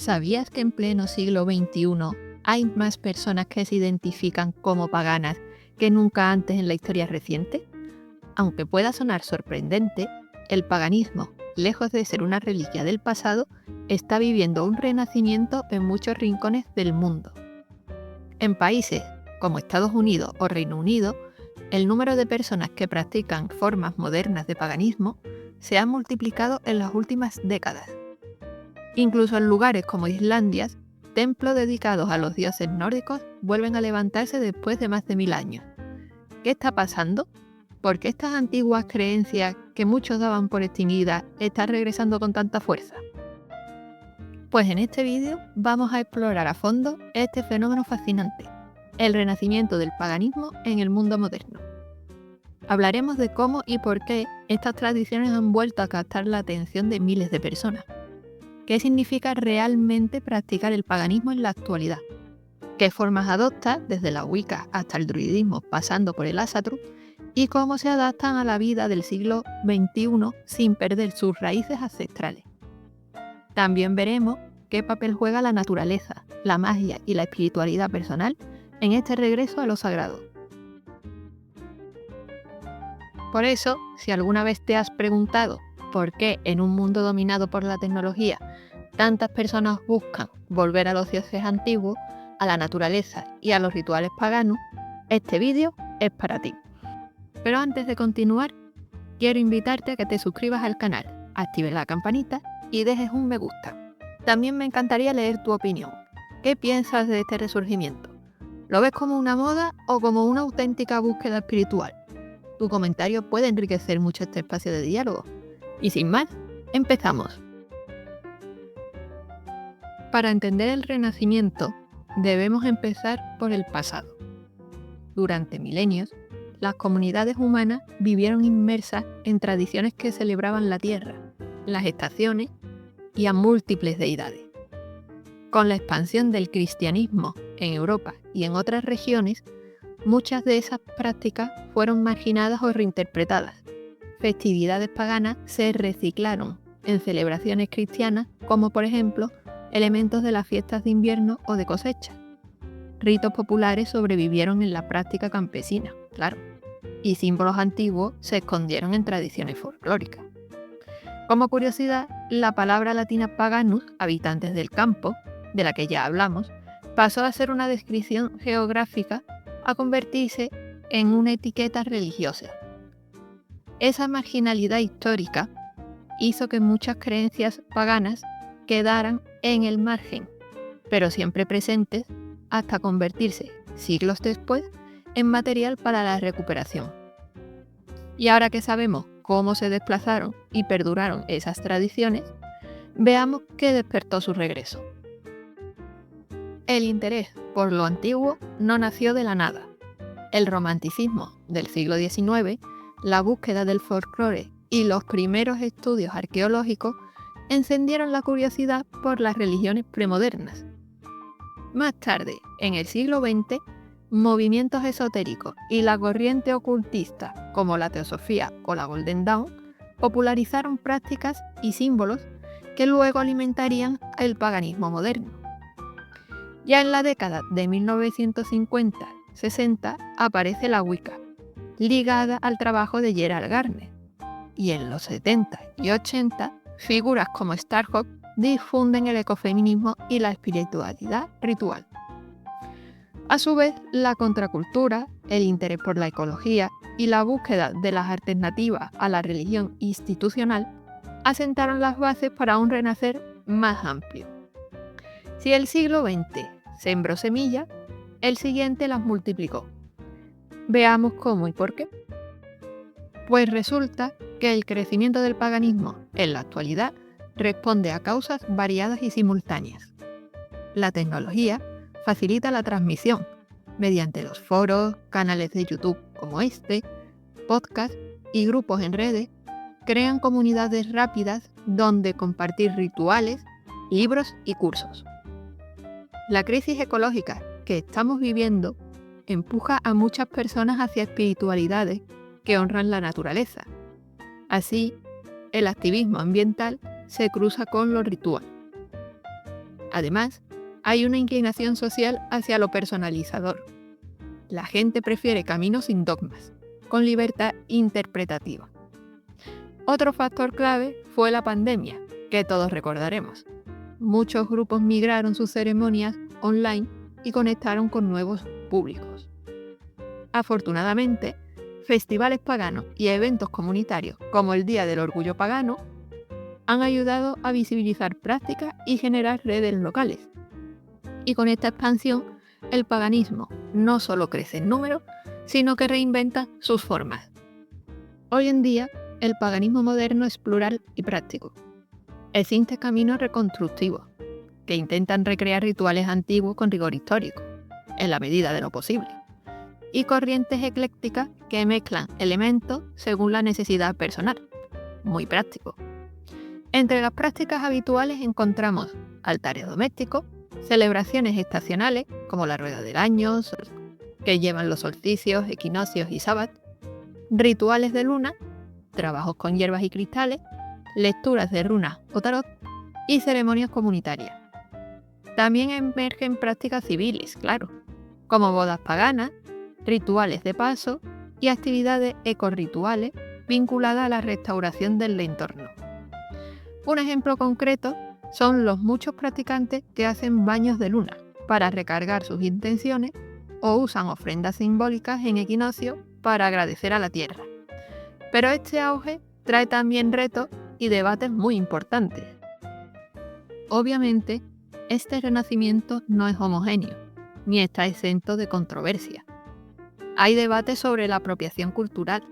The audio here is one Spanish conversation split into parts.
¿Sabías que en pleno siglo XXI hay más personas que se identifican como paganas que nunca antes en la historia reciente? Aunque pueda sonar sorprendente, el paganismo, lejos de ser una reliquia del pasado, está viviendo un renacimiento en muchos rincones del mundo. En países como Estados Unidos o Reino Unido, el número de personas que practican formas modernas de paganismo se ha multiplicado en las últimas décadas. Incluso en lugares como Islandia, templos dedicados a los dioses nórdicos vuelven a levantarse después de más de 1000 años. ¿Qué está pasando? ¿Por qué estas antiguas creencias que muchos daban por extinguidas están regresando con tanta fuerza? Pues en este vídeo vamos a explorar a fondo este fenómeno fascinante, el renacimiento del paganismo en el mundo moderno. Hablaremos de cómo y por qué estas tradiciones han vuelto a captar la atención de miles de personas. ¿Qué significa realmente practicar el paganismo en la actualidad? ¿Qué formas adopta desde la Wicca hasta el druidismo pasando por el Asatru? ¿Y cómo se adaptan a la vida del siglo XXI sin perder sus raíces ancestrales? También veremos qué papel juega la naturaleza, la magia y la espiritualidad personal en este regreso a lo sagrado. Por eso, si alguna vez te has preguntado por qué en un mundo dominado por la tecnología tantas personas buscan volver a los dioses antiguos, a la naturaleza y a los rituales paganos, este vídeo es para ti. Pero antes de continuar, quiero invitarte a que te suscribas al canal, actives la campanita y dejes un me gusta. También me encantaría leer tu opinión. ¿Qué piensas de este resurgimiento? ¿Lo ves como una moda o como una auténtica búsqueda espiritual? Tu comentario puede enriquecer mucho este espacio de diálogo. Y sin más, empezamos. Para entender el Renacimiento, debemos empezar por el pasado. Durante milenios, las comunidades humanas vivieron inmersas en tradiciones que celebraban la tierra, las estaciones y a múltiples deidades. Con la expansión del cristianismo en Europa y en otras regiones, muchas de esas prácticas fueron marginadas o reinterpretadas. Festividades paganas se reciclaron en celebraciones cristianas, como por ejemplo elementos de las fiestas de invierno o de cosecha. Ritos populares sobrevivieron en la práctica campesina, claro, y símbolos antiguos se escondieron en tradiciones folclóricas. Como curiosidad, la palabra latina paganus, habitantes del campo, de la que ya hablamos, pasó a ser una descripción geográfica a convertirse en una etiqueta religiosa. Esa marginalidad histórica hizo que muchas creencias paganas quedaran en el margen, pero siempre presentes hasta convertirse, siglos después, en material para la recuperación. Y ahora que sabemos cómo se desplazaron y perduraron esas tradiciones, veamos qué despertó su regreso. El interés por lo antiguo no nació de la nada. El romanticismo del siglo XIX, la búsqueda del folclore y los primeros estudios arqueológicos encendieron la curiosidad por las religiones premodernas. Más tarde, en el siglo XX, movimientos esotéricos y la corriente ocultista, como la teosofía o la Golden Dawn, popularizaron prácticas y símbolos que luego alimentarían el paganismo moderno. Ya en la década de 1950-60 aparece la Wicca, ligada al trabajo de Gerald Gardner, y en los 70 y 80 figuras como Starhawk difunden el ecofeminismo y la espiritualidad ritual. A su vez, la contracultura, el interés por la ecología y la búsqueda de las alternativas a la religión institucional asentaron las bases para un renacer más amplio. Si el siglo XX sembró semillas, el siguiente las multiplicó. Veamos cómo y por qué. Pues resulta que el crecimiento del paganismo en la actualidad responde a causas variadas y simultáneas. La tecnología facilita la transmisión mediante los foros, canales de YouTube como este, podcasts y grupos en redes, crean comunidades rápidas donde compartir rituales, libros y cursos. La crisis ecológica que estamos viviendo empuja a muchas personas hacia espiritualidades que honran la naturaleza. Así, el activismo ambiental se cruza con lo ritual. Además, hay una inclinación social hacia lo personalizador. La gente prefiere caminos sin dogmas, con libertad interpretativa. Otro factor clave fue la pandemia, que todos recordaremos. Muchos grupos migraron sus ceremonias online y conectaron con nuevos públicos. Afortunadamente, festivales paganos y eventos comunitarios como el Día del Orgullo Pagano han ayudado a visibilizar prácticas y generar redes locales. Y con esta expansión, el paganismo no solo crece en número, sino que reinventa sus formas. Hoy en día, el paganismo moderno es plural y práctico. Existen caminos reconstructivos, que intentan recrear rituales antiguos con rigor histórico, en la medida de lo posible, y corrientes eclécticas que mezclan elementos según la necesidad personal, muy práctico. Entre las prácticas habituales encontramos altares domésticos, celebraciones estacionales como la rueda del año, que llevan los solsticios, equinoccios y sábados, rituales de luna, trabajos con hierbas y cristales, lecturas de runas o tarot y ceremonias comunitarias. También emergen prácticas civiles, claro, como bodas paganas, rituales de paso y actividades ecorrituales vinculadas a la restauración del entorno. Un ejemplo concreto son los muchos practicantes que hacen baños de luna para recargar sus intenciones o usan ofrendas simbólicas en equinoccio para agradecer a la tierra. Pero este auge trae también retos y debates muy importantes. Obviamente, este renacimiento no es homogéneo, ni está exento de controversia. Hay debates sobre la apropiación cultural,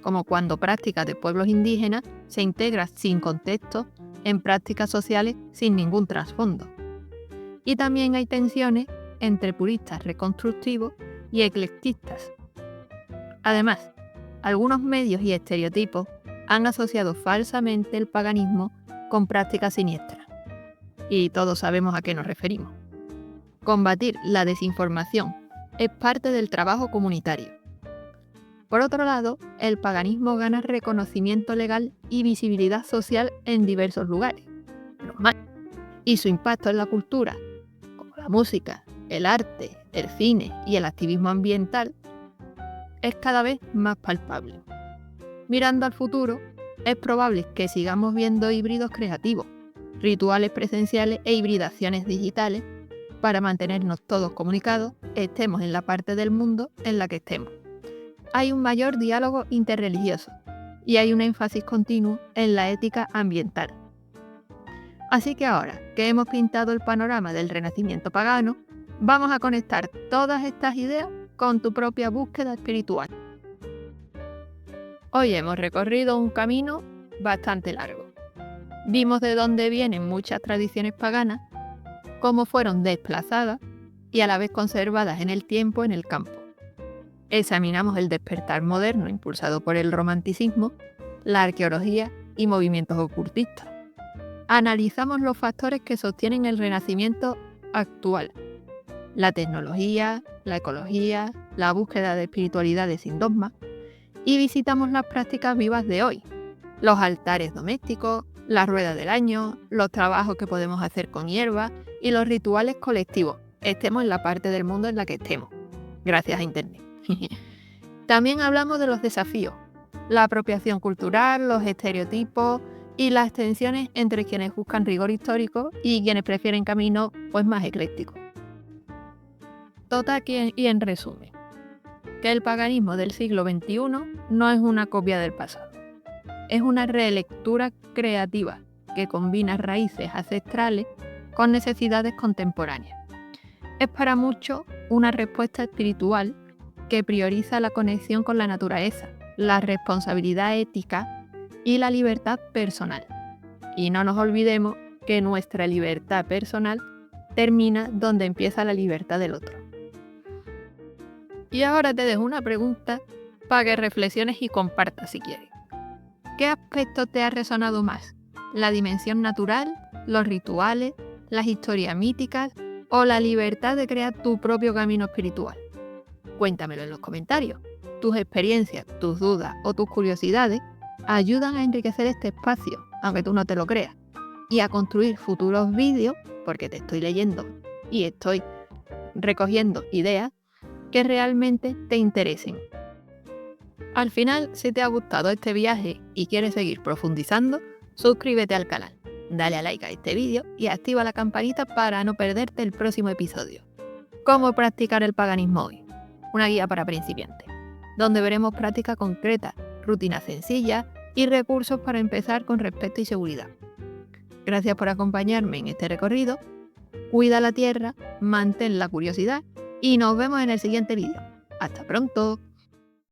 como cuando prácticas de pueblos indígenas se integran sin contexto en prácticas sociales sin ningún trasfondo. Y también hay tensiones entre puristas reconstructivos y eclectistas. Además, algunos medios y estereotipos han asociado falsamente el paganismo con prácticas siniestras. Y todos sabemos a qué nos referimos. Combatir la desinformación es parte del trabajo comunitario. Por otro lado, el paganismo gana reconocimiento legal y visibilidad social en diversos lugares, normal, y su impacto en la cultura, como la música, el arte, el cine y el activismo ambiental, es cada vez más palpable. Mirando al futuro, es probable que sigamos viendo híbridos creativos, rituales presenciales e hibridaciones digitales para mantenernos todos comunicados, estemos en la parte del mundo en la que estemos. Hay un mayor diálogo interreligioso y hay un énfasis continuo en la ética ambiental. Así que ahora que hemos pintado el panorama del renacimiento pagano, vamos a conectar todas estas ideas con tu propia búsqueda espiritual. Hoy hemos recorrido un camino bastante largo. Vimos de dónde vienen muchas tradiciones paganas, cómo fueron desplazadas y a la vez conservadas en el tiempo en el campo. Examinamos el despertar moderno impulsado por el romanticismo, la arqueología y movimientos ocultistas. Analizamos los factores que sostienen el renacimiento actual: la tecnología, la ecología, la búsqueda de espiritualidades sin dogma, y visitamos las prácticas vivas de hoy, los altares domésticos, la rueda del año, los trabajos que podemos hacer con hierba y los rituales colectivos, estemos en la parte del mundo en la que estemos, gracias a Internet. También hablamos de los desafíos, la apropiación cultural, los estereotipos y las tensiones entre quienes buscan rigor histórico y quienes prefieren caminos más eclécticos. Total y en resumen, que el paganismo del siglo XXI no es una copia del pasado, es una relectura creativa que combina raíces ancestrales con necesidades contemporáneas. Es para muchos una respuesta espiritual que prioriza la conexión con la naturaleza, la responsabilidad ética y la libertad personal. Y no nos olvidemos que nuestra libertad personal termina donde empieza la libertad del otro. Y ahora te dejo una pregunta para que reflexiones y compartas si quieres. ¿Qué aspecto te ha resonado más? ¿La dimensión natural, los rituales, las historias míticas o la libertad de crear tu propio camino espiritual? Cuéntamelo en los comentarios. Tus experiencias, tus dudas o tus curiosidades ayudan a enriquecer este espacio, aunque tú no te lo creas. y a construir futuros vídeos, porque te estoy leyendo y estoy recogiendo ideas que realmente te interesen. Al final, si te ha gustado este viaje y quieres seguir profundizando, suscríbete al canal, dale a like a este vídeo y activa la campanita para no perderte el próximo episodio. ¿Cómo practicar el paganismo hoy? Una guía para principiantes, donde veremos práctica concreta, rutinas sencillas y recursos para empezar con respeto y seguridad. Gracias por acompañarme en este recorrido. Cuida la tierra, mantén la curiosidad y nos vemos en el siguiente vídeo. ¡Hasta pronto!